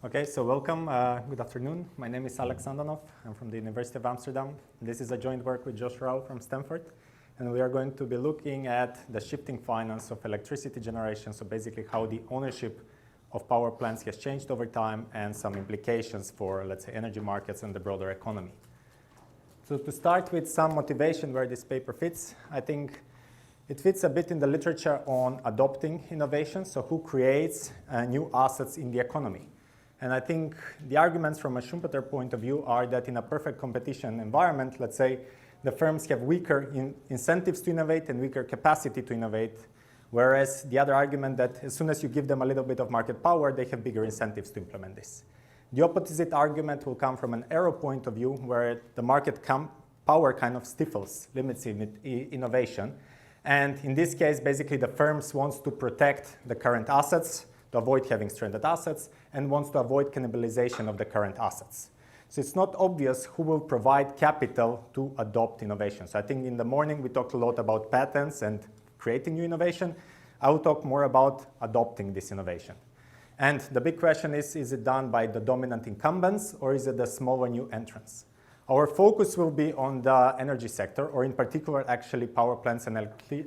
Okay, so welcome. Good afternoon. My name is Aleksandar. I'm from the University of Amsterdam. This is a joint work with Josh Rao from Stanford. And we are going to be looking at the shifting finance of electricity generation. So basically how the ownership of power plants has changed over time and some implications for, let's say, energy markets and the broader economy. So to start with some motivation where this paper fits, I think it fits a bit in the literature on adopting innovation. So who creates new assets in the economy? And I think the arguments from a Schumpeter point of view are that in a perfect competition environment, let's say, the firms have weaker incentives to innovate and weaker capacity to innovate, whereas the other argument that as soon as you give them a little bit of market power, they have bigger incentives to implement this. The opposite argument will come from an arrow point of view, where the market power kind of stifles, limits innovation. And in this case, basically, the firms want to protect the current assets, to avoid having stranded assets, and wants to avoid cannibalization of the current assets. So it's not obvious who will provide capital to adopt innovation. So I think in the morning we talked a lot about patents and creating new innovation. I will talk more about adopting this innovation. And the big question is it done by the dominant incumbents or is it the smaller new entrants? Our focus will be on the energy sector, or in particular actually power plants and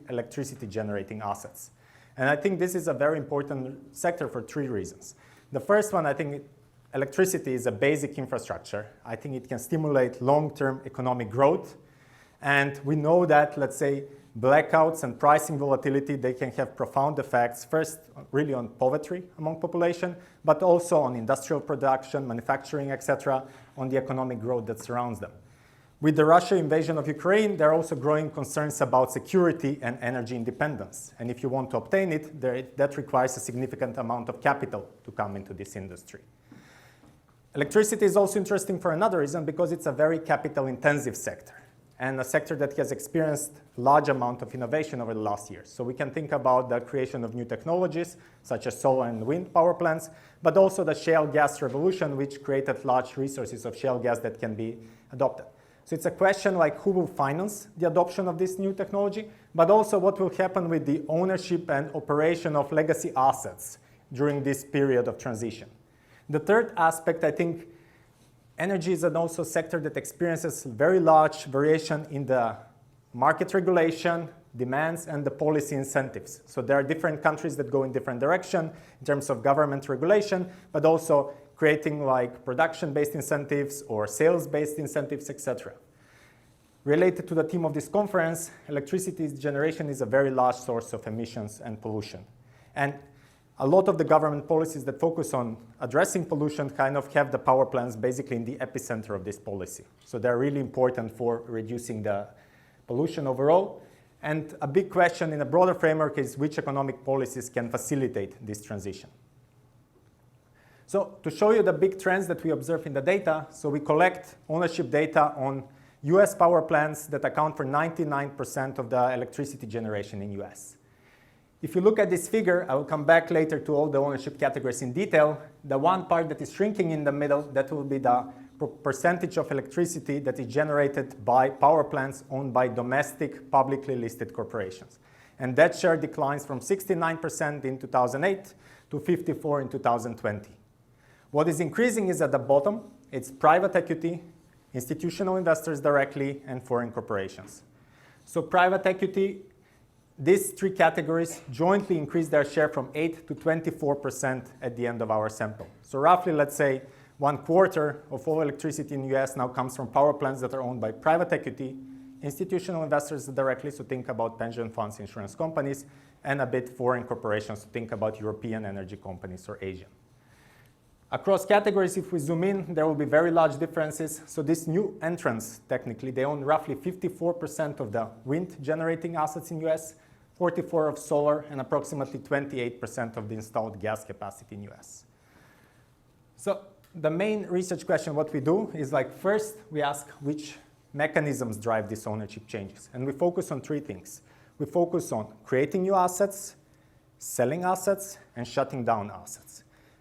electricity generating assets. And I think this is a very important sector for three reasons. The first one, I think electricity is a basic infrastructure. I think it can stimulate long-term economic growth. And we know that, let's say, blackouts and pricing volatility, they can have profound effects, first really on poverty among population, but also on industrial production, manufacturing, etc., on the economic growth that surrounds them. With the Russia invasion of Ukraine, there are also growing concerns about security and energy independence. And if you want to obtain it, that requires a significant amount of capital to come into this industry. Electricity is also interesting for another reason, because it's a very capital-intensive sector and a sector that has experienced a large amount of innovation over the last years. So we can think about the creation of new technologies, such as solar and wind power plants, but also the shale gas revolution, which created large resources of shale gas that can be adopted. So it's a question like who will finance the adoption of this new technology, but also what will happen with the ownership and operation of legacy assets during this period of transition. The third aspect, I think, energy is also a sector that experiences very large variation in the market regulation, demands, and the policy incentives. So there are different countries that go in different directions in terms of government regulation, but also creating like production-based incentives or sales-based incentives, etc. Related to the theme of this conference, electricity generation is a very large source of emissions and pollution. And a lot of the government policies that focus on addressing pollution kind of have the power plants basically in the epicenter of this policy. So they're really important for reducing the pollution overall. And a big question in a broader framework is which economic policies can facilitate this transition. So to show you the big trends that we observe in the data, so we collect ownership data on US power plants that account for 99% of the electricity generation in US. If you look at this figure, I will come back later to all the ownership categories in detail. The one part that is shrinking in the middle, that will be the percentage of electricity that is generated by power plants owned by domestic publicly listed corporations. And that share declines from 69% in 2008 to 54% in 2020. What is increasing is at the bottom. It's private equity, institutional investors directly, and foreign corporations. So private equity, these three categories jointly increased their share from 8 to 24% at the end of our sample. So roughly, let's say, 1/4 of all electricity in the US now comes from power plants that are owned by private equity, institutional investors directly, so think about pension funds, insurance companies, and a bit foreign corporations, so think about European energy companies or Asian. Across categories, if we zoom in, there will be very large differences. So these new entrants, technically, they own roughly 54% of the wind generating assets in US, 44% of solar, and approximately 28% of the installed gas capacity in US. So the main research question, what we do is like, first, we ask which mechanisms drive these ownership changes. And we focus on three things. We focus on creating new assets, selling assets, and shutting down assets.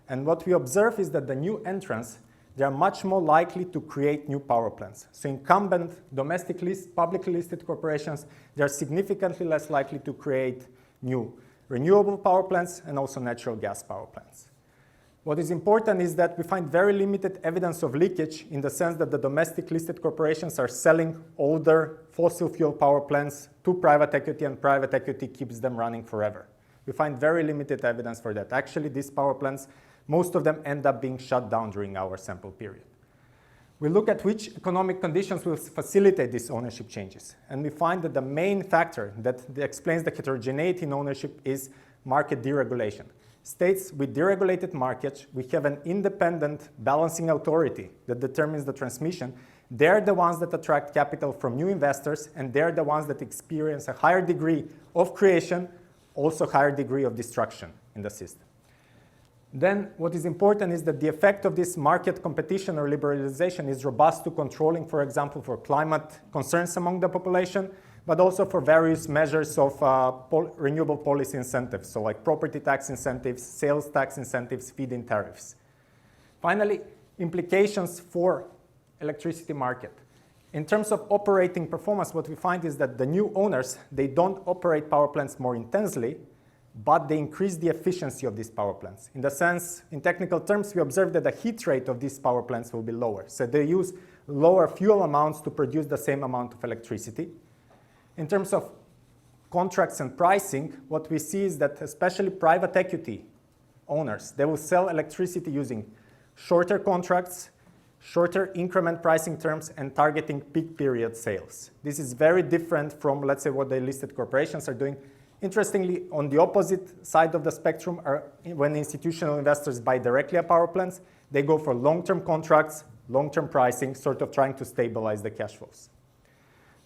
And what we observe is that the new entrants, they are much more likely to create new power plants. So incumbent domestic publicly listed corporations, they are significantly less likely to create new renewable power plants and also natural gas power plants. What is important is that we find very limited evidence of leakage in the sense that the domestic listed corporations are selling older fossil fuel power plants to private equity, and private equity keeps them running forever. We find very limited evidence for that. Actually, these power plants, most of them end up being shut down during our sample period. We look at which economic conditions will facilitate these ownership changes. And we find that the main factor that explains the heterogeneity in ownership is market deregulation. States with deregulated markets, we have an independent balancing authority that determines the transmission. They're the ones that attract capital from new investors, and they're the ones that experience a higher degree of creation, also higher degree of destruction in the system. Then what is important is that the effect of this market competition or liberalization is robust to controlling, for example, for climate concerns among the population, but also for various measures of renewable policy incentives, so like property tax incentives, sales tax incentives, feed-in tariffs. Finally, implications for electricity market. In terms of operating performance, what we find is that the new owners, they don't operate power plants more intensely, but they increase the efficiency of these power plants. In the sense, in technical terms, we observe that the heat rate of these power plants will be lower. So they use lower fuel amounts to produce the same amount of electricity. In terms of contracts and pricing, what we see is that especially private equity owners, they will sell electricity using shorter contracts, shorter increment pricing terms, and targeting peak period sales. This is very different from, let's say, what the listed corporations are doing. Interestingly, on the opposite side of the spectrum are when institutional investors buy directly at power plants, they go for long-term contracts, long-term pricing, sort of trying to stabilize the cash flows.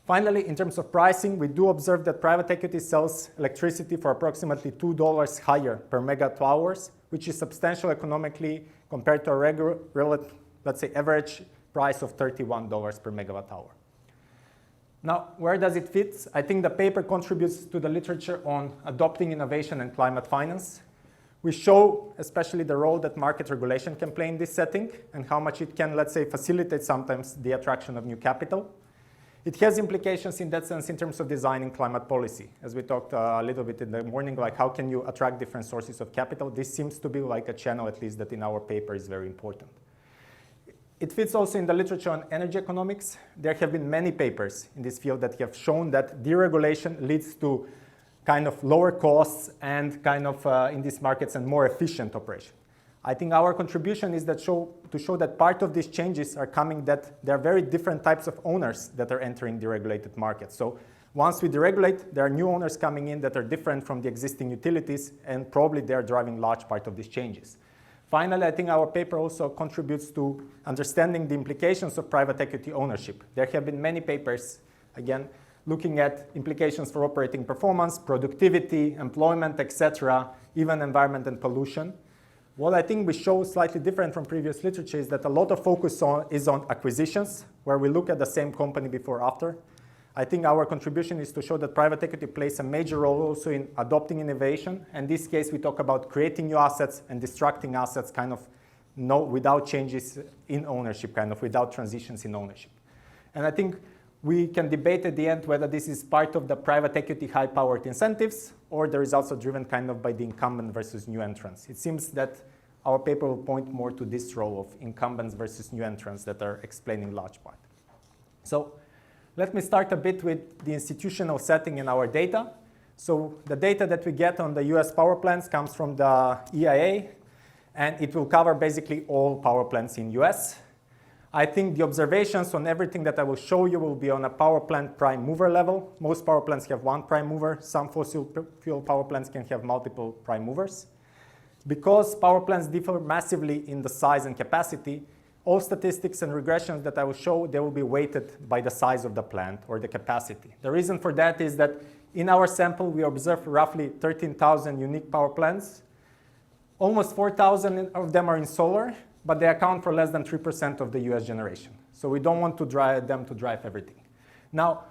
Finally, in terms of pricing, we do observe that private equity sells electricity for approximately $2 higher per megawatt hours, which is substantial economically compared to a regular, let's say, average price of $31 per megawatt hour. Now, where does it fit? I think the paper contributes to the literature on adopting innovation and climate finance. We show especially the role that market regulation can play in this setting and how much it can, let's say, facilitate sometimes the attraction of new capital. It has implications in that sense in terms of designing climate policy. As we talked a little bit in the morning, like how can you attract different sources of capital? This seems to be like a channel, at least, that in our paper is very important. It fits also in the literature on energy economics. There have been many papers in this field that have shown that deregulation leads to kind of lower costs and kind of in these markets and more efficient operation. I think our contribution is that to show that part of these changes are coming, that there are very different types of owners that are entering deregulated markets. So once we deregulate, there are new owners coming in that are different from the existing utilities, and probably they are driving large part of these changes. Finally, I think our paper also contributes to understanding the implications of private equity ownership. There have been many papers, again, looking at implications for operating performance, productivity, employment, etc., even environment and pollution. What I think we show slightly different from previous literature is that a lot of focus is on acquisitions, where we look at the same company before after. I think our contribution is to show that private equity plays a major role also in adopting innovation. In this case, we talk about creating new assets and destructing assets kind of without changes in ownership, kind of without transitions in ownership. And I think we can debate at the end whether this is part of the private equity high-powered incentives or the results are driven kind of by the incumbent versus new entrants. It seems that our paper will point more to this role of incumbents versus new entrants that are explaining large part. So let me start a bit with the institutional setting in our data. So the data that we get on the US power plants comes from the EIA, and it will cover basically all power plants in US. I think the observations on everything that I will show you will be on a power plant prime mover level. Most power plants have one prime mover. Some fossil fuel power plants can have multiple prime movers. Because power plants differ massively in the size and capacity, all statistics and regressions that I will show, they will be weighted by the size of the plant or the capacity. The reason for that is that in our sample, we observed roughly 13,000 unique power plants. Almost 4,000 of them are in solar, but they account for less than 3% of the US generation. So we don't want to drive them to drive everything. Now,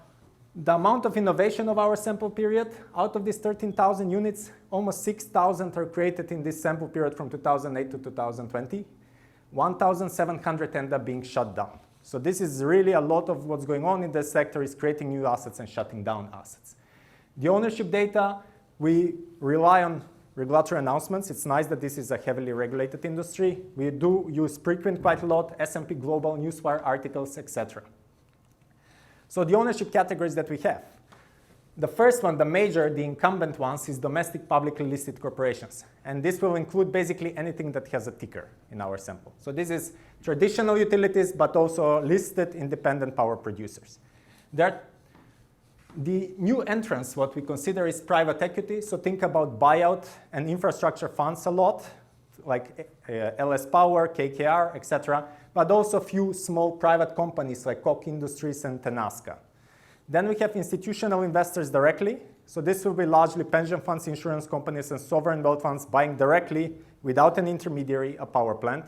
the amount of innovation of our sample period, out of these 13,000 units, almost 6,000 are created in this sample period from 2008 to 2020. 1,700 end up being shut down. So this is really a lot of what's going on in this sector is creating new assets and shutting down assets. The ownership data, we rely on regulatory announcements. It's nice that this is a heavily regulated industry. We do use Preqin quite a lot, S&P Global, Newswire articles, etc. So the ownership categories that we have. The first one, the major, the incumbent ones, is domestic publicly listed corporations. And this will include basically anything that has a ticker in our sample. So this is traditional utilities, but also listed independent power producers. The new entrance, what we consider is private equity. So think about buyout and infrastructure funds a lot, like LS Power, KKR, etc. But also a few small private companies like Koch Industries and Tenaska. Then we have institutional investors directly. So this will be largely pension funds, insurance companies, and sovereign wealth funds buying directly, without an intermediary, a power plant.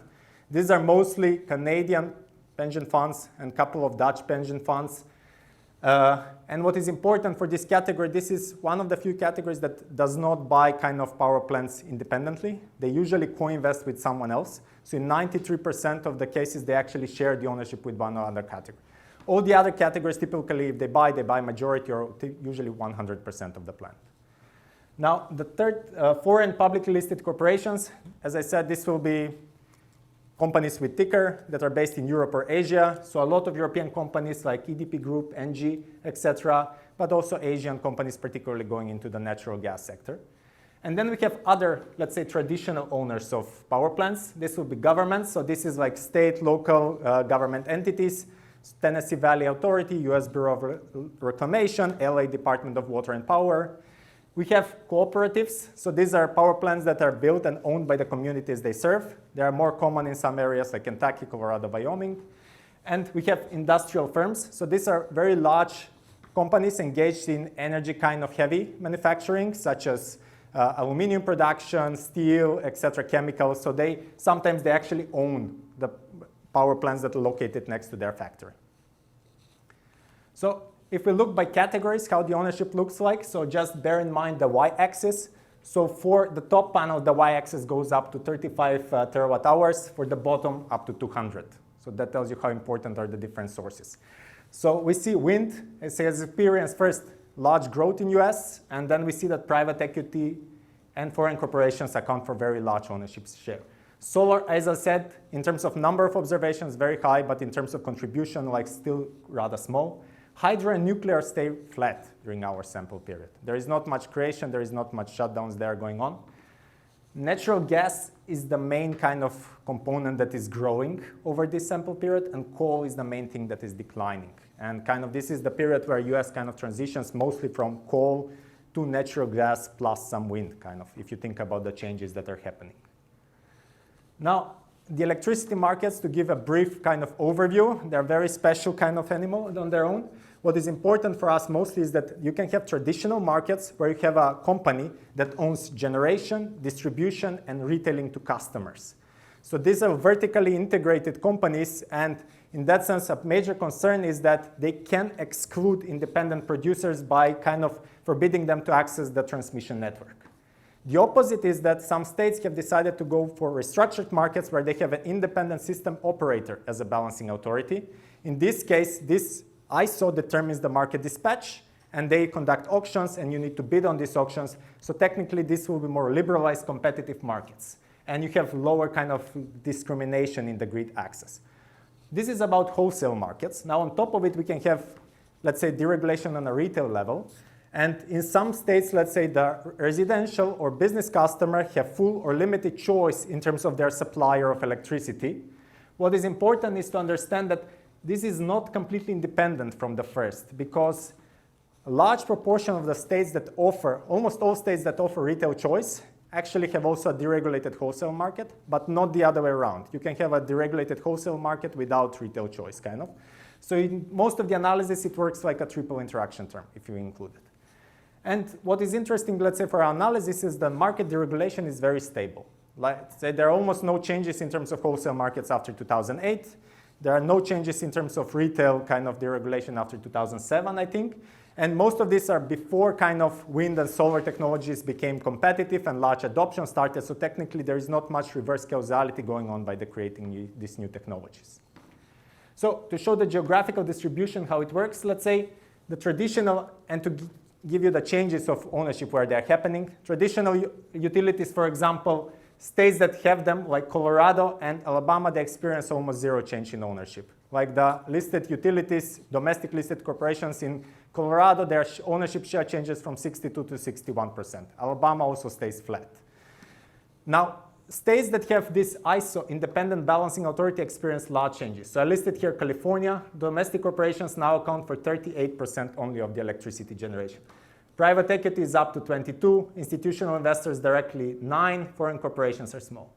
These are mostly Canadian pension funds and a couple of Dutch pension funds. And what is important for this category, this is one of the few categories that does not buy kind of power plants independently. They usually co-invest with someone else. So in 93% of the cases, they actually share the ownership with one or other category. All the other categories, typically, if they buy majority or usually 100% of the plant. Now, the third, foreign publicly listed corporations. As I said, this will be companies with ticker that are based in Europe or Asia. So a lot of European companies like EDP Group, NG, etc., but also Asian companies, particularly going into the natural gas sector. And then we have other, let's say, traditional owners of power plants. This will be governments. So this is like state, local government entities. Tennessee Valley Authority, U.S. Bureau of Reclamation, LA Department of Water and Power. We have cooperatives. So these are power plants that are built and owned by the communities they serve. They are more common in some areas like Kentucky, Colorado, Wyoming. And we have industrial firms. So these are very large companies engaged in energy kind of heavy manufacturing, such as aluminum production, steel, etc., chemicals. So sometimes they actually own the power plants that are located next to their factory. So if we look by categories, how the ownership looks like, so just bear in mind the y-axis. So for the top panel, the y-axis goes up to 35 terawatt hours. For the bottom, up to 200. So that tells you how important are the different sources. So we see wind has experienced first large growth in US, and then we see that private equity and foreign corporations account for very large ownership share. Solar, as I said, in terms of number of observations, very high, but in terms of contribution, like still rather small. Hydro and nuclear stay flat during our sample period. There is not much creation, there is not much shutdowns there going on. Natural gas is the main kind of component that is growing over this sample period, and coal is the main thing that is declining. And kind of this is the period where US kind of transitions mostly from coal to natural gas plus some wind, kind of, if you think about the changes that are happening. Now, the electricity markets, to give a brief kind of overview, they're a very special kind of animal on their own. What is important for us mostly is that you can have traditional markets where you have a company that owns generation, distribution, and retailing to customers. So these are vertically integrated companies, and in that sense, a major concern is that they can exclude independent producers by kind of forbidding them to access the transmission network. The opposite is that some states have decided to go for restructured markets where they have an independent system operator as a balancing authority. In this case, this ISO determines the market dispatch, and they conduct auctions, and you need to bid on these auctions. So technically, this will be more liberalized competitive markets. And you have lower kind of discrimination in the grid access. This is about wholesale markets. Now, on top of it, we can have, let's say, deregulation on a retail level. And in some states, let's say the residential or business customer have full or limited choice in terms of their supplier of electricity. What is important is to understand that this is not completely independent from the first, because a large proportion of the states that offer, almost all states that offer retail choice, actually have also a deregulated wholesale market, but not the other way around. You can have a deregulated wholesale market without retail choice, kind of. So in most of the analysis, it works like a triple interaction term, if you include it. And what is interesting, let's say, for our analysis is the market deregulation is very stable. Let's say there are almost no changes in terms of wholesale markets after 2008. There are no changes in terms of retail kind of deregulation after 2007, I think. And most of these are before kind of wind and solar technologies became competitive and large adoption started. So technically, there is not much reverse causality going on by the creating these new technologies. So to show the geographical distribution, how it works, let's say the traditional, and to give you the changes of ownership where they're happening. Traditional utilities, for example, states that have them, like Colorado and Alabama, they experience almost zero change in ownership. Like the listed utilities, domestic listed corporations in Colorado, their ownership share changes from 62 to 61%. Alabama also stays flat. Now, states that have this ISO, Independent Balancing Authority, experience large changes. So I listed here California. Domestic corporations now account for 38% only of the electricity generation. Private equity is up to 22, institutional investors directly 9, foreign corporations are small.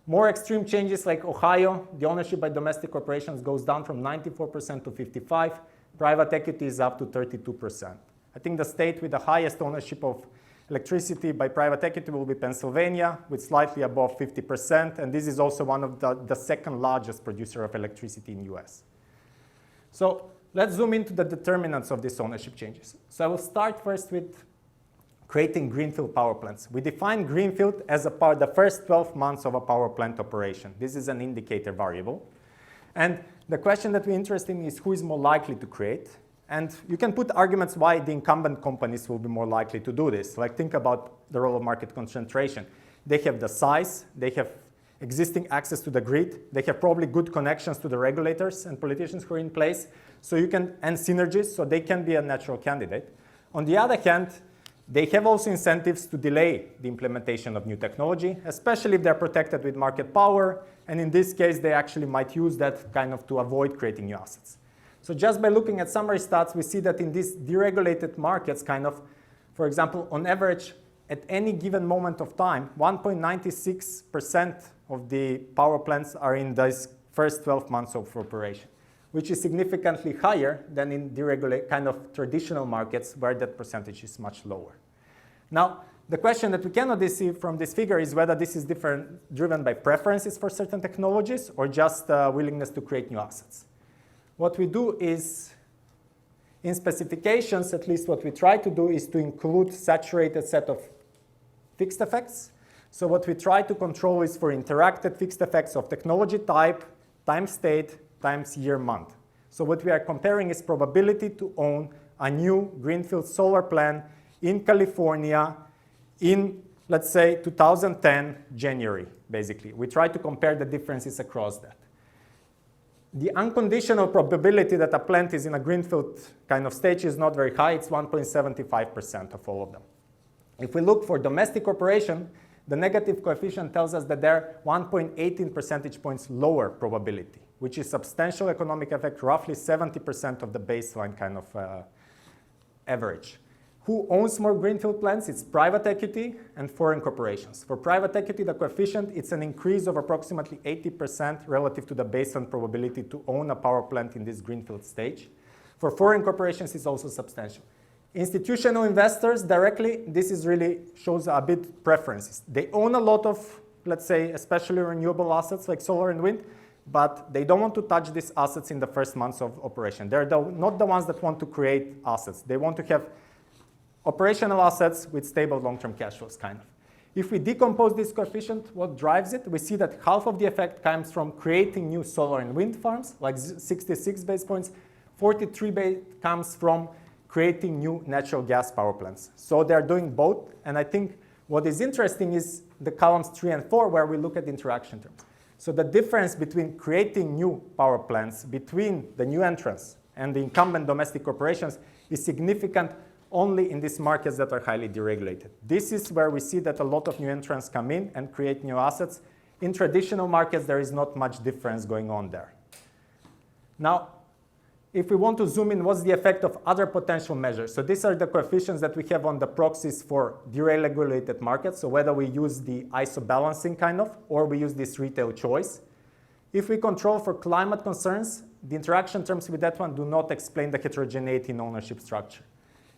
More extreme changes like Ohio, the ownership by domestic corporations goes down from 94% to 55. Private equity is up to 32%. I think the state with the highest ownership of electricity by private equity will be Pennsylvania, with slightly above 50%, and this is also one of the second largest producer of electricity in the US. So let's zoom into the determinants of these ownership changes. So I will start first with creating greenfield power plants. We define greenfield as the first 12 months of a power plant operation. This is an indicator variable. And the question that we're interested in is who is more likely to create. And you can put arguments why the incumbent companies will be more likely to do this. Like think about the role of market concentration. They have the size, they have existing access to the grid, they have probably good connections to the regulators and politicians who are in place, and synergies, so they can be a natural candidate. On the other hand, they have also incentives to delay the implementation of new technology, especially if they're protected with market power, and in this case, they actually might use that kind of to avoid creating new assets. So just by looking at summary stats, we see that in these deregulated markets, for example, on average, at any given moment of time, 1.96% of the power plants are in these first 12 months of operation, which is significantly higher than in deregulated traditional markets where that percentage is much lower. Now, the question that we cannot see from this figure is whether this is driven by preferences for certain technologies or just willingness to create new assets. What we do is, in specifications, at least what we try to do is to include saturated set of fixed effects. So what we try to control is for interacted fixed effects of technology type, time state, times year month. So what we are comparing is probability to own a new greenfield solar plant in California in, let's say, 2010, January, basically. We try to compare the differences across that. The unconditional probability that a plant is in a greenfield stage is not very high. It's 1.75% of all of them. If we look for domestic corporation, the negative coefficient tells us that they're 1.18 percentage points lower probability, which is substantial economic effect, roughly 70% of the baseline average. Who owns more greenfield plants? It's private equity and foreign corporations. For private equity, the coefficient, it's an increase of approximately 80% relative to the baseline probability to own a power plant in this greenfield stage. For foreign corporations, it's also substantial. Institutional investors directly, this is really shows a bit preferences. They own a lot of, let's say, especially renewable assets like solar and wind, but they don't want to touch these assets in the first months of operation. They're not the ones that want to create assets. They want to have operational assets with stable long-term cash flows, If we decompose this coefficient, what drives it? We see that half of the effect comes from creating new solar and wind farms, like 66 base points. 43 comes from creating new natural gas power plants. So they're doing both. And I think what is interesting is the columns 3 and 4, where we look at interaction terms. So the difference between creating new power plants between the new entrants and the incumbent domestic corporations is significant only in these markets that are highly deregulated. This is where we see that a lot of new entrants come in and create new assets. In traditional markets, there is not much difference going on there. Now, if we want to zoom in, what's the effect of other potential measures? So these are the coefficients that we have on the proxies for deregulated markets. So whether we use the ISO balancing or we use this retail choice. If we control for climate concerns, the interaction terms with that one do not explain the heterogeneity in ownership structure.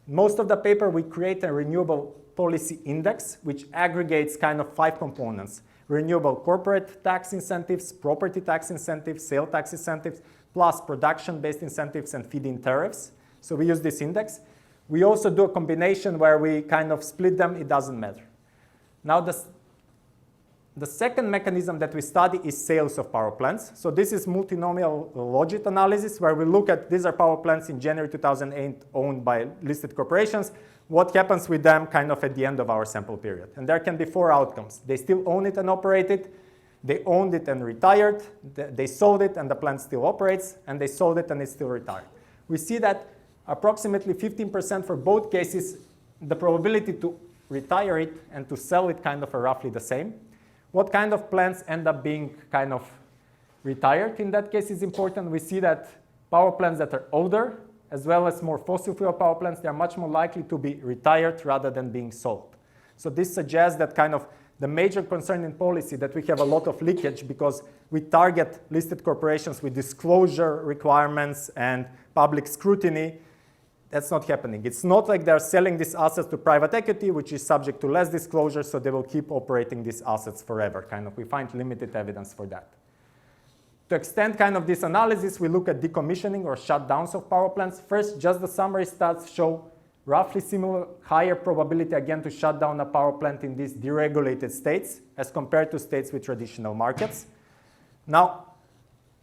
Most of the paper, we create a renewable policy index, which aggregates 5 components: renewable corporate tax incentives, property tax incentives, sale tax incentives, plus production-based incentives and feed-in tariffs. So we use this index. We also do a combination where we split them. It doesn't matter. Now, the second mechanism that we study is sales of power plants. So this is multinomial logit analysis, where we look at, these are power plants in January 2008 owned by listed corporations. what happens with them kind of at the end of our sample period. And there can be 4 outcomes. They still own it and operate it. They owned it and retired. They sold it and the plant still operates. And they sold it and it's still retired. We see that approximately 15% for both cases, the probability to retire it and to sell it kind of are roughly the same. What kind of plants end up being kind of retired in that case is important. We see that power plants that are older, as well as more fossil fuel power plants, they are much more likely to be retired rather than being sold. So this suggests that kind of the major concern in policy that we have a lot of leakage because we target listed corporations with disclosure requirements and public scrutiny. That's not happening. It's not like they're selling these assets to private equity, which is subject to less disclosure, so they will keep operating these assets forever. Kind of, we find limited evidence for that. To extend kind of this analysis, we look at decommissioning or shutdowns of power plants. First, just the summary stats show roughly similar, higher probability again to shut down a power plant in these deregulated states as compared to states with traditional markets. Now,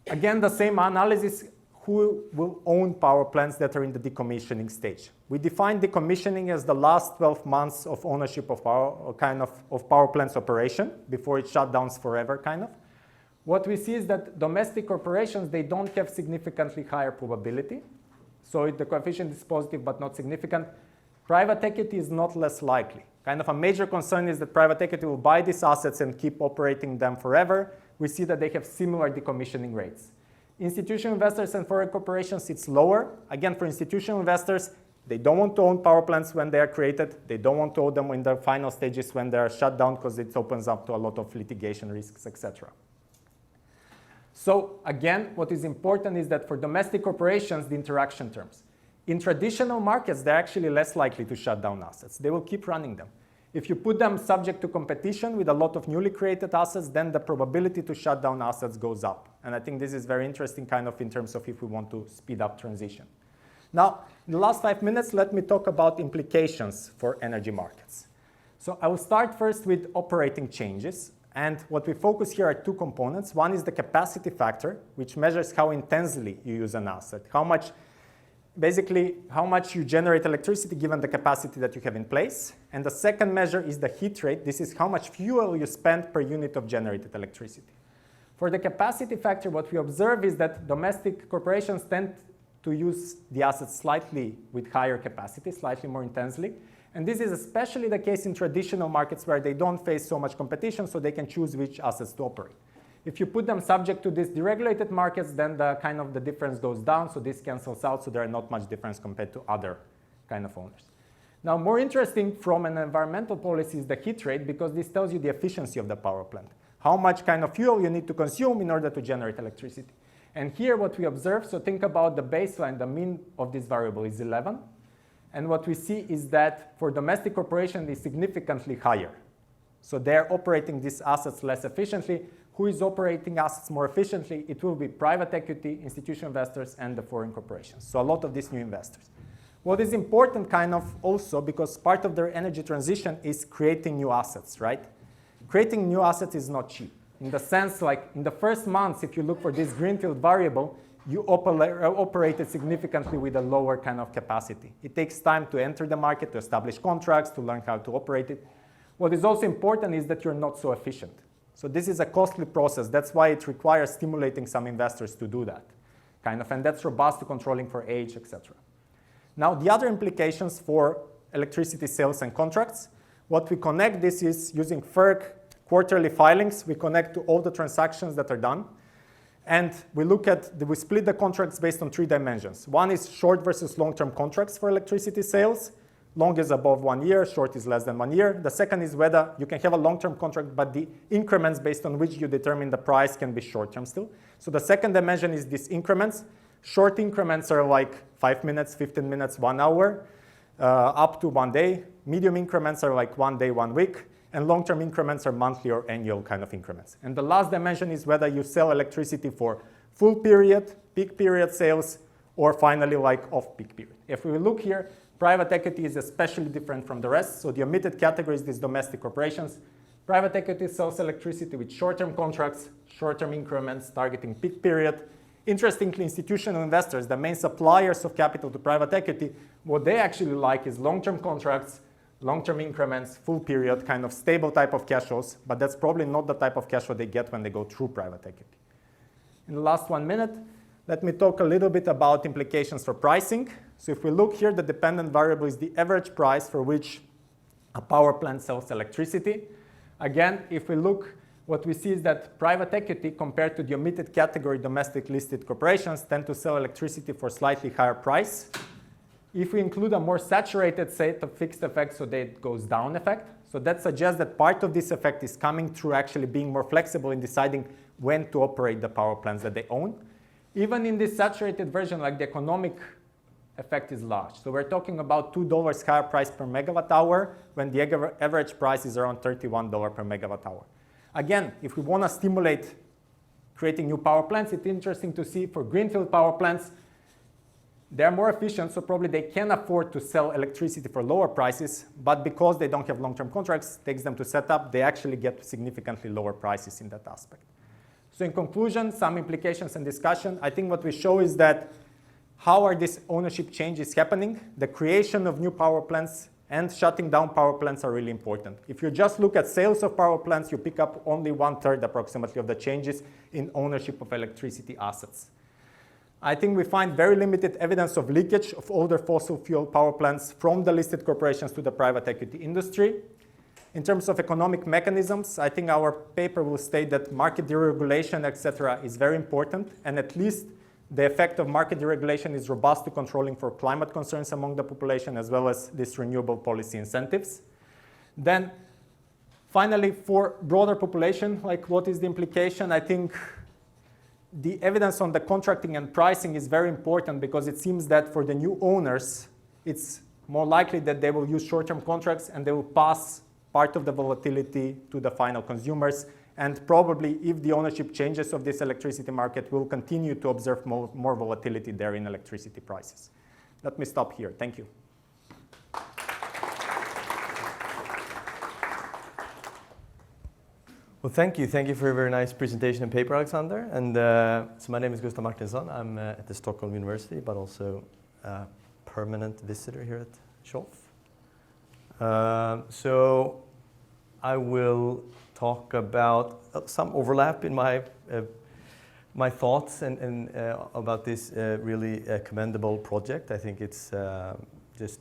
again, the same analysis, who will own power plants that are in the decommissioning stage. We define decommissioning as the last 12 months of ownership of power plants operation before it shut down forever, kind of. What we see is that domestic corporations, they don't have significantly higher probability. So the coefficient is positive but not significant. Private equity is not less likely. Kind of a major concern is that private equity will buy these assets and keep operating them forever. We see that they have similar decommissioning rates. Institutional investors and foreign corporations, it's lower. Again, for institutional investors, they don't want to own power plants when they are created. They don't want to own them in the final stages when they are shut down because it opens up to a lot of litigation risks, etc. So again, what is important is that for domestic corporations, the interaction terms. In traditional markets, they're actually less likely to shut down assets. They will keep running them. If you put them subject to competition with a lot of newly created assets, then the probability to shut down assets goes up. And I think this is very interesting kind of in terms of if we want to speed up transition. Now, in the last 5 minutes, let me talk about implications for energy markets. So I will start first with operating changes. And what we focus here are 2 components. One is the capacity factor, which measures how intensely you use an asset, basically how much you generate electricity given the capacity that you have in place. And the second measure is the heat rate. This is how much fuel you spend per unit of generated electricity. For the capacity factor, what we observe is that domestic corporations tend to use the assets slightly with higher capacity, slightly more intensely. And this is especially the case in traditional markets where they don't face so much competition, so they can choose which assets to operate. If you put them subject to these deregulated markets, then the difference goes down, so this cancels out, so there are not much difference compared to other kind of owners. Now, more interesting from an environmental policy is the heat rate, because this tells you the efficiency of the power plant, how much kind of fuel you need to consume in order to generate electricity. And here what we observe, so think about the baseline, the mean of this variable is 11. And what we see is that for domestic corporations, it's significantly higher. So they're operating these assets less efficiently. Who is operating assets more efficiently? It will be private equity, institutional investors, and the foreign corporations. So a lot of these new investors. What is important kind of also, because part of their energy transition is creating new assets, right? Creating new assets is not cheap. In the sense, like in the first months, if you look for this Greenfield variable, you operated significantly with a lower kind of capacity. It takes time to enter the market, to establish contracts, to learn how to operate it. What is also important is that you're not so efficient. So this is a costly process. That's why it requires stimulating some investors to do that, and that's robust to controlling for age, etc. Now, the other implications for electricity sales and contracts, what we connect this is using FERC quarterly filings. We connect to all the transactions that are done. And we split the contracts based on 3 dimensions. One is short versus long-term contracts for electricity sales. Long is above 1 year, short is less than 1 year. The second is whether you can have a long-term contract, but the increments based on which you determine the price can be short-term still. So the second dimension is these increments. Short increments are like 5 minutes, 15 minutes, 1 hour, up to 1 day. Medium increments are like 1 day, 1 week. And long-term increments are monthly or annual kind of increments. And the last dimension is whether you sell electricity for full period, peak period sales, or finally like off-peak period. If we look here, private equity is especially different from the rest. So the omitted category is these domestic corporations. Private equity sells electricity with short-term contracts, short-term increments targeting peak period. Interestingly, institutional investors, the main suppliers of capital to private equity, what they actually like is long-term contracts, long-term increments, full period, kind of stable type of cash flows, but that's probably not the type of cash flow they get when they go through private equity. In the last 1 minute, let me talk a little bit about implications for pricing. So if we look here, the dependent variable is the average price for which a power plant sells electricity. Again, if we look, what we see is that private equity compared to the omitted category domestic listed corporations tend to sell electricity for slightly higher price. If we include a more saturated set of fixed effects, so that it goes down effect, so that suggests that part of this effect is coming through actually being more flexible in deciding when to operate the power plants that they own. Even in this saturated version, like the economic effect is large. So we're talking about $2 higher price per megawatt hour when the average price is around $31 per megawatt hour. Again, if we want to stimulate creating new power plants, it's interesting to see for Greenfield power plants, they're more efficient, so probably they can afford to sell electricity for lower prices, but because they don't have long-term contracts, it takes them to set up, they actually get significantly lower prices in that aspect. So in conclusion, some implications and discussion. I think what we show is that how are these ownership changes happening? The creation of new power plants and shutting down power plants are really important. If you just look at sales of power plants, you pick up only 1/3 approximately of the changes in ownership of electricity assets. I think we find very limited evidence of leakage of older fossil fuel power plants from the listed corporations to the private equity industry. In terms of economic mechanisms, I think our paper will state that market deregulation, etc., is very important, and at least the effect of market deregulation is robust to controlling for climate concerns among the population, as well as these renewable policy incentives. Then, finally, for broader population, like what is the implication? I think the evidence on the contracting and pricing is very important because it seems that for the new owners, it's more likely that they will use short-term contracts and they will pass part of the volatility to the final consumers. And probably if the ownership changes of this electricity market, we'll continue to observe more volatility there in electricity prices. Let me stop here. Thank you. Well, thank you. Thank you for a very nice presentation and paper, Aleksandar. And so my name is Gustav Martinsson. I'm at the Stockholm University, but also a permanent visitor here at SCHOFF. So I will talk about some overlap in my thoughts and about this really commendable project. I think it's just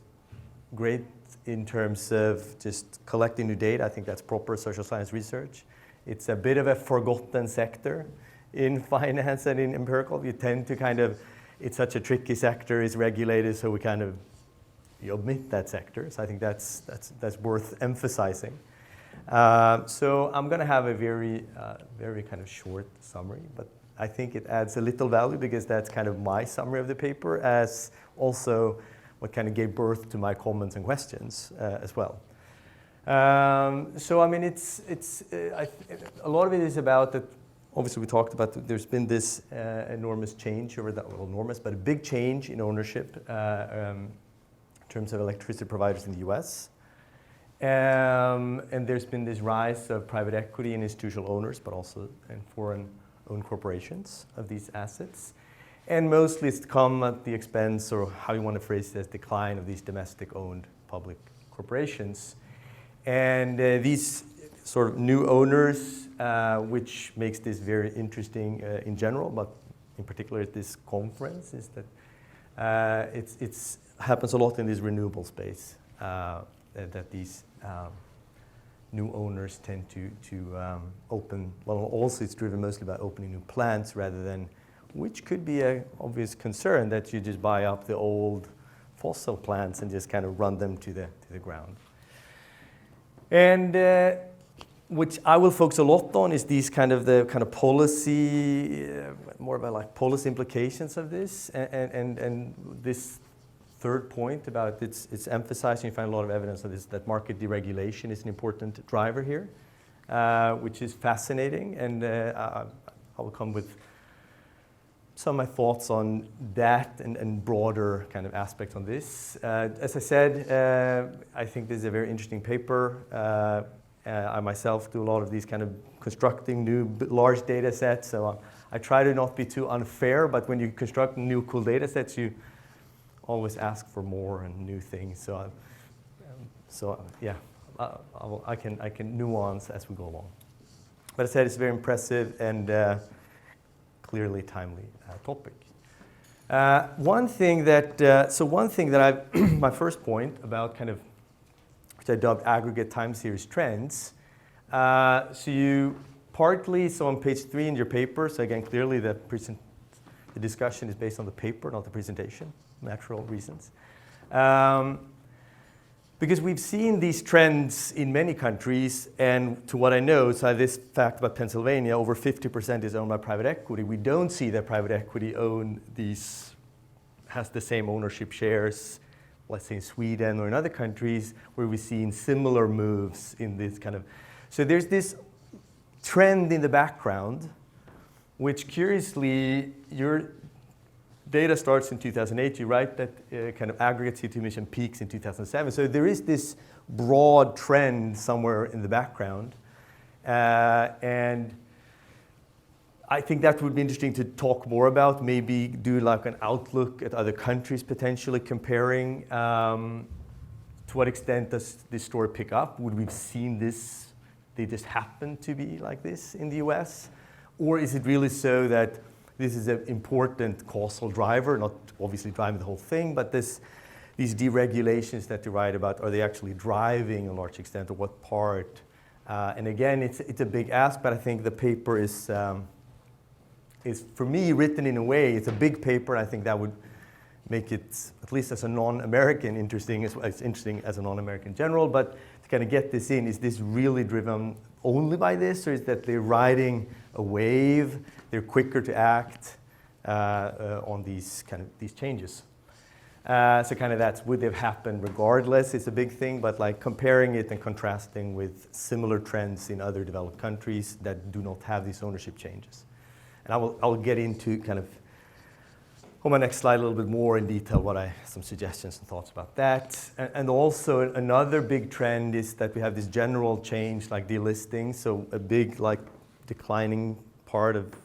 great in terms of just collecting new data. I think that's proper social science research. It's a bit of a forgotten sector in finance and in empirical. You tend to it's such a tricky sector, it's regulated, so you omit that sector. So I think that's worth emphasizing. So I'm going to have a very kind of short summary, but I think it adds a little value because that's kind of my summary of the paper, as also what kind of gave birth to my comments and questions as well. So I mean, a lot of it is about that. Obviously, we talked about that there's been this enormous change over that, well, enormous, but a big change in ownership in terms of electricity providers in the U.S. And there's been this rise of private equity and institutional owners, but also in foreign-owned corporations of these assets. And mostly it's come at the expense, or how you want to phrase it, as decline of these domestic-owned public corporations. And these sort of new owners, which makes this very interesting in general, but in particular at this conference, is that it's happens a lot in this renewable space, that these new owners tend to open, well, also it's driven mostly by opening new plants rather than, which could be an obvious concern, that you just buy up the old fossil plants and just kind of run them to the ground. And which I will focus a lot on is these kind of policy, more about like policy implications of this, and this third point about it's emphasizing, you find a lot of evidence of this, that market deregulation is an important driver here, which is fascinating, and I will come with some of my thoughts on that and broader kind of aspects on this. As I said, I think this is a very interesting paper. I myself do a lot of these kind of constructing new large data sets, so I try to not be too unfair, but when you construct new cool data sets, you always ask for more and new things. So yeah, I can nuance as we go along. But I said it's very impressive and clearly timely topic. One thing that I've my first point about kind of, which I dubbed aggregate time series trends. So you partly, so on page 3 in your paper, so again, clearly the discussion is based on the paper, not the presentation, natural reasons. Because we've seen these trends in many countries, and to what I know, so this fact about Pennsylvania, over 50% is owned by private equity. We don't see that private equity has the same ownership shares, let's say in Sweden or in other countries, where we've seen similar moves in this kind of. So there's this trend in the background, which curiously, your data starts in 2008, you write that kind of aggregate CO2 emission peaks in 2007. So there is this broad trend somewhere in the background. And I think that would be interesting to talk more about, maybe do like an outlook at other countries potentially comparing. To what extent does this story pick up? Would we have seen this, they just happen to be like this in the US? Or is it really so that this is an important causal driver, not obviously driving the whole thing, but these deregulations that you write about, are they actually driving a large extent, or what part? And again, it's a big ask, but I think the paper is for me written in a way, it's a big paper, and I think that would make it, at least as a non-American, interesting. It's interesting as a non-American general, but to kind of get this in, is this really driven only by this, or is that they're riding a wave, they're quicker to act on these changes? So kind of that's, would they have happened regardless? It's a big thing, but like comparing it and contrasting with similar trends in other developed countries that do not have these ownership changes. And I'll get into kind of on my next slide a little bit more in detail some suggestions and thoughts about that. And also another big trend is that we have this general change like delisting. So a big like declining part of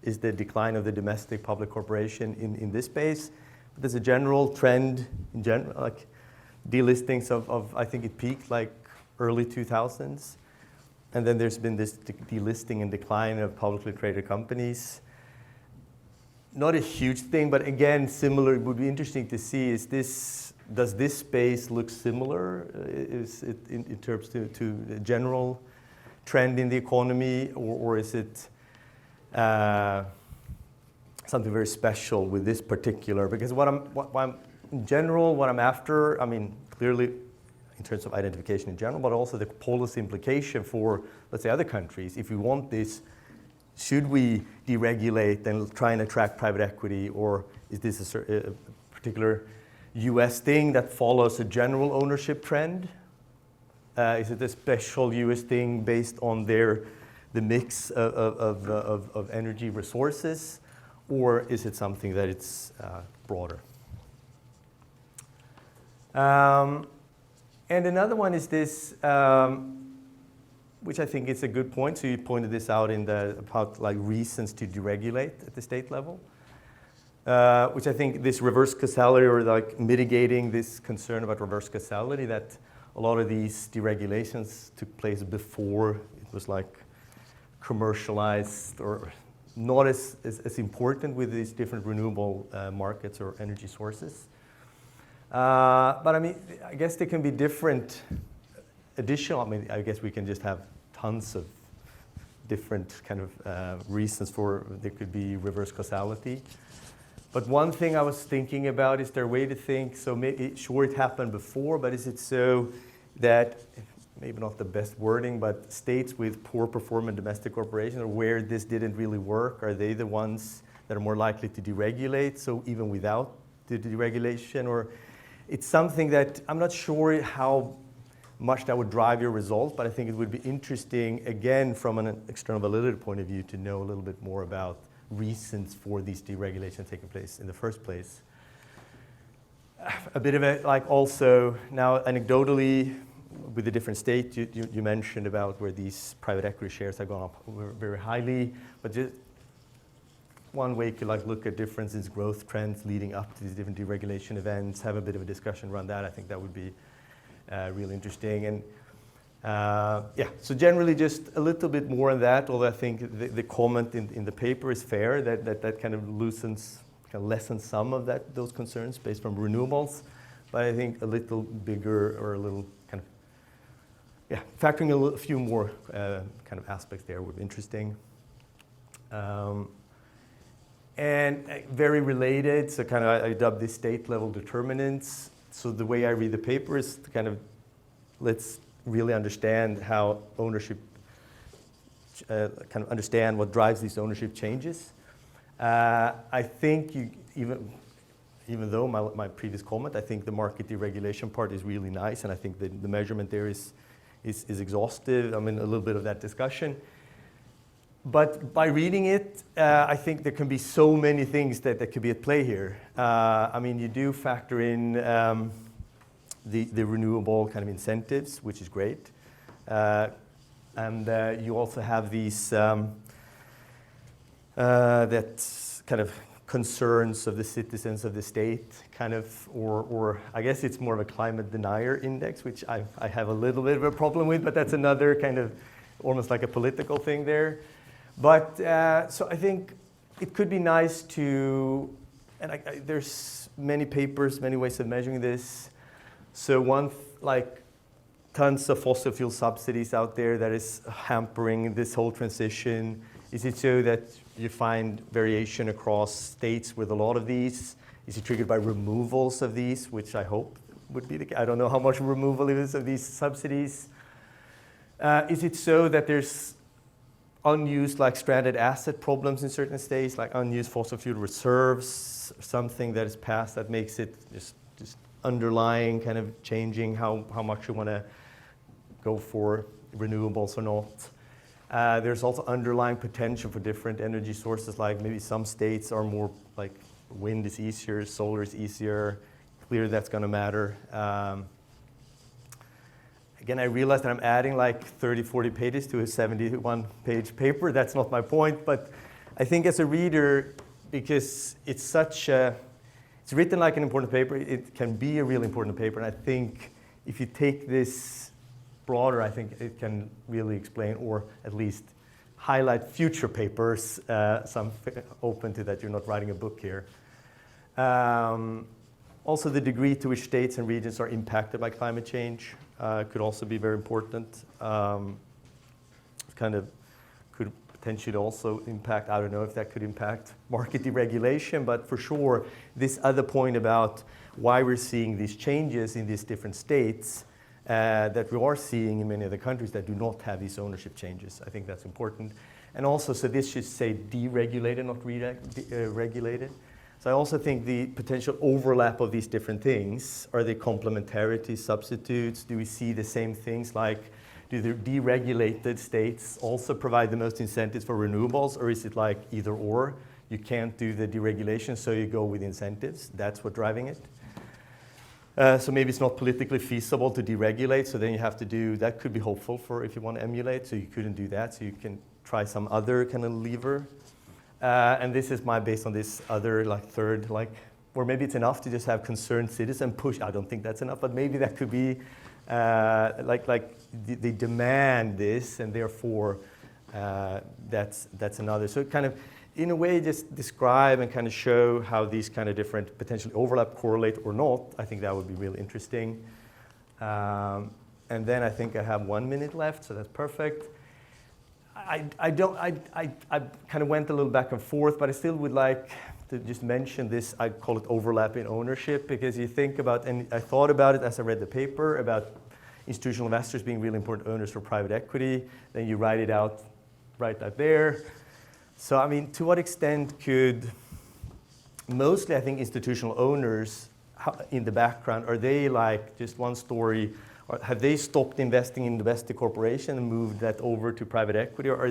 is the decline of the domestic public corporation in this space. But there's a general trend in general, like delistings of I think it peaked like early 2000s. And then there's been this delisting and decline of publicly traded companies. Not a huge thing, but again, similar. It would be interesting to see, does this space look similar? Is it in terms to the general trend in the economy, or is it something very special with this particular? Because what I'm in general, what I'm after, I mean, clearly in terms of identification in general, but also the policy implication for, let's say, other countries. If we want this, should we deregulate and try and attract private equity, or is this a particular US thing that follows a general ownership trend? Is it a special US thing based on the mix of energy resources, or is it something that it's broader? And another one is this, which I think is a good point. So you pointed this out about like reasons to deregulate at the state level, which I think this reverse causality, or like mitigating this concern about reverse causality, that a lot of these deregulations took place before it was like commercialized or not as important with these different renewable markets or energy sources. But I mean, I guess there can be different additional, I mean, I guess we can just have tons of different kind of reasons for there could be reverse causality. But one thing I was thinking about, is there a way to think, so maybe, sure it happened before, but is it so that, maybe not the best wording, but states with poor performing domestic corporations, or where this didn't really work, are they the ones that are more likely to deregulate, so even without the deregulation? Or it's something that I'm not sure how much that would drive your result, but I think it would be interesting, again, from an external validity point of view, to know a little bit more about reasons for these deregulations taking place in the first place. A bit of it, like also, now anecdotally, with the different states, you mentioned about where these private equity shares have gone up very highly, but just one way to like look at differences, growth trends leading up to these different deregulation events, have a bit of a discussion around that. I think that would be really interesting. And yeah, so generally just a little bit more on that, although I think the comment in the paper is fair, that kind of lessens some of those concerns based from renewables. But I think a little bigger or a little kind of, yeah, factoring a few more kind of aspects there would be interesting. And very related, so kind of I dubbed this state level determinants. So the way I read the paper is to kind of, let's really understand how ownership, kind of understand what drives these ownership changes. I think even though my previous comment, I think the market deregulation part is really nice, and I think the measurement there is exhaustive. I mean, a little bit of that discussion. But by reading it, I think there can be so many things that could be at play here. I mean, you do factor in the renewable kind of incentives, which is great. And you also have these that kind of concerns of the citizens of the state, kind of, or I guess it's more of a climate denier index, which I have a little bit of a problem with, but that's another kind of almost like a political thing there. But so I think it could be nice to, and there's many papers, many ways of measuring this. So like tons of fossil fuel subsidies out there that is hampering this whole transition. Is it so that you find variation across states with a lot of these? Is it triggered by removals of these, which I hope would be the case? I don't know how much removal it is of these subsidies. Is it so that there's unused, like stranded asset problems in certain states, like unused fossil fuel reserves, something that is passed that makes it just underlying, kind of changing how much you want to go for renewables or not. There's also underlying potential for different energy sources, like maybe some states are more like wind is easier, solar is easier, clearly that's going to matter. Again, I realize that I'm adding like 30, 40 pages to a 71-page paper. That's not my point, but I think as a reader, because it's it's written like an important paper, it can be a really important paper, and I think if you take this broader, I think it can really explain, or at least highlight future papers, so I'm open to that. You're not writing a book here. Also, the degree to which states and regions are impacted by climate change could also be very important. Kind of could potentially also impact, I don't know if that could impact market deregulation, but for sure, this other point about why we're seeing these changes in these different states that we are seeing in many other countries that do not have these ownership changes. I think that's important. And also, so this should say deregulated, not regulated. So I also think the potential overlap of these different things, are they complementarity, substitutes? Do we see the same things, like do the deregulated states also provide the most incentives for renewables, or is it like either or? You can't do the deregulation, so you go with incentives. That's what's driving it. So maybe it's not politically feasible to deregulate, so then you have to do, that could be hopeful for if you want to emulate, so you couldn't do that, so you can try some other kind of lever. And this is based on this other, like third, like, or maybe it's enough to just have concerned citizen push. I don't think that's enough, but maybe that could be they demand this, and therefore that's another. So kind of, in a way, just describe and kind of show how these kind of different potentially overlap, correlate or not. I think that would be really interesting. And then I think I have 1 minute left, so that's perfect. I kind of went a little back and forth, but I still would like to just mention this. I call it overlap in ownership, because you think about, and I thought about it as I read the paper, about institutional investors being really important owners for private equity. Then you write it out right out there. So, I mean, to what extent could, mostly I think institutional owners in the background, are they like just one story? Or have they stopped investing in domestic corporation and moved that over to private equity? Or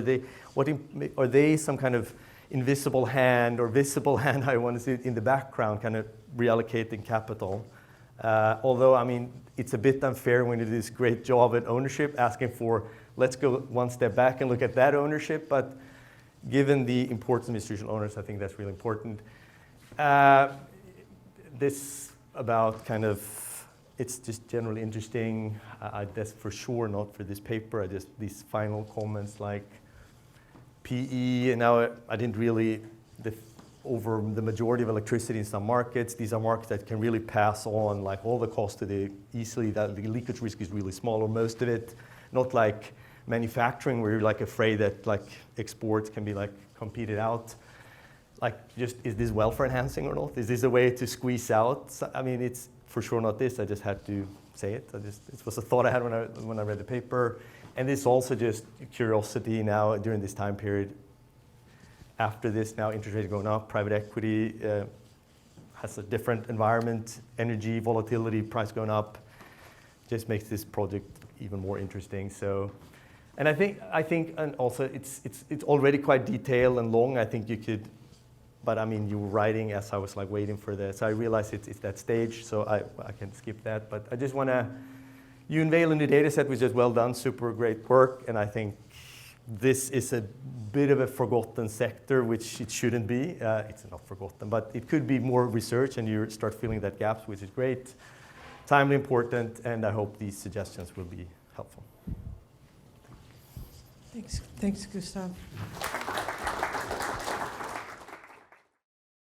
are they some kind of invisible hand or visible hand, I want to see, in the background, kind of reallocating capital? Although, I mean, it's a bit unfair when you do this great job at ownership, asking for, let's go one step back and look at that ownership. But given the importance of institutional owners, I think that's really important. This about kind of, it's just generally interesting. That's for sure not for this paper. I just, these final comments like PE, and now I didn't really, over the majority of electricity in some markets, these are markets that can really pass on like all the cost to the easily, that the leakage risk is really small, or most of it, not like manufacturing where you're like afraid that like exports can be like competed out. Like just, is this welfare enhancing or not? Is this a way to squeeze out? I mean, it's for sure not this, I just had to say it. It was a thought I had when I read the paper. And it's also just curiosity now during this time period. After this, now interest rates going up, private equity has a different environment, energy, volatility, price going up, just makes this project even more interesting. So, and I think, and also it's already quite detailed and long. I think you could, but I mean, you were writing as I was like waiting for this. So I realized it's that stage, so I can skip that. But I just want to, you unveil a new data set, which is well done, super great work, and I think this is a bit of a forgotten sector, which it shouldn't be. It's not forgotten, but it could be more research, and you start filling that gaps, which is great. Timely, important, and I hope these suggestions will be helpful. Thanks, Gustav.